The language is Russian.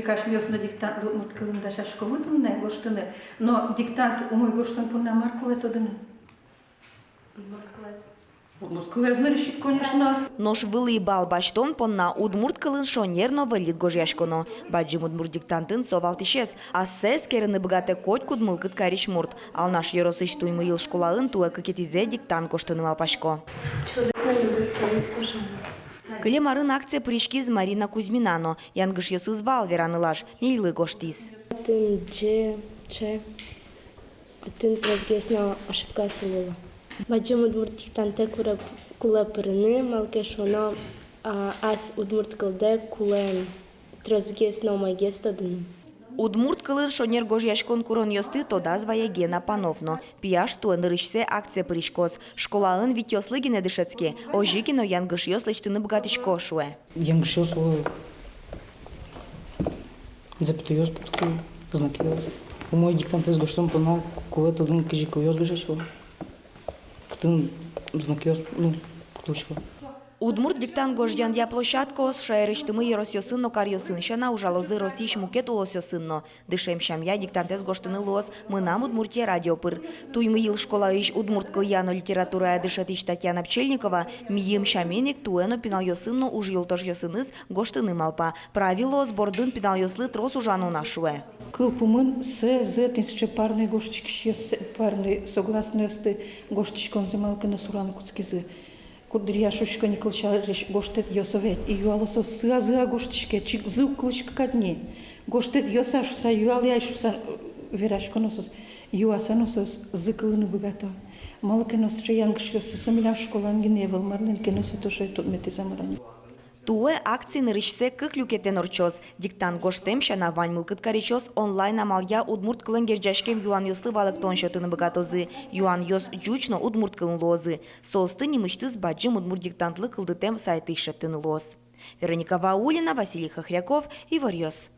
Кашмиосна диктант удмурткалында шашкомутун не гоштыны, но диктант умой гоштан пунна маркове тодыны. Удмурткале знаешь, конечно. Нож вылый бал баштон понна удмурткалын шонерно валит гожяшконо. Баджим удмурт диктантын совалтишес, а сес керены богате коть кудмылкыт карич мурт. Ал наш еросыч туймы ил школаын туэ какетизе диктант гоштыным алпашко. Клемарын акция пришкиз Марина Кузьминано. Янгыш йосыз вал веранылаш, нейлы гоштиз. Один трансгесна ошибка силила. Баджим удмурт диктанте куле перны, малке шоно, ас удмурт калде куле трансгесна майгеста дыны. Удмурткалын шонер гожяшкон курон йосты тода звая Гена Пановно. Пияш туэн рышсе акция пришкоз. Школаын вит йослыгине дышецке. Ожикино янгыш йослычтыны богатичко шуэ. Янгыш йослы запятый йос подкую, знаки йос. У мой диктант из гоштом пона, кое-то дун кижико йос гожяшко. Кытын знаки йос, подучко. Удмурт диктант гождян я площадкос шаерыштымы еросьосынно карьосыншана ужалозы росиш мукет улосьосынно. Дышем шамья диктантес гоштыны лос мынам Удмуртия радиопыр. Туймы ил школа иш Удмурт кыльяно литература дышетиш Татьяна Пчельникова мием шаменик туэно пинальосынно уж юлтош йосыныз гоштыны малпа. Правило сбордын пинальослы трос ужану нашуэ. Кылпумын зетинсче парный гоштички парный согласности гоштичкон земалканы суран куцкизы. Кудрия шушка не клчариш гоштет йосовет и юалосо сыа гоштичке чик зык клычка кадни. Гоштет йосаш са юал яшуса верашконосос юасаносос зыклыны богато. Малкенос чаянгш йосы сомилям школан геневал марленкенос тоже тут метизамран. Туэ акции нырышсе кык люкетен орчоз. Диктант гоштем шана вань мылкыт каричоз онлайн амалия удмурт кылын гержашкем юан йослы балыктон шотыны богатозы. Юан йос жучно удмурт кылын лозы. Состы немыштыз баджим удмурт диктантлы кылдытем сайты ишеттыны лоз. Вероника Ваулина, Василий Хохряков, Ивар Йос.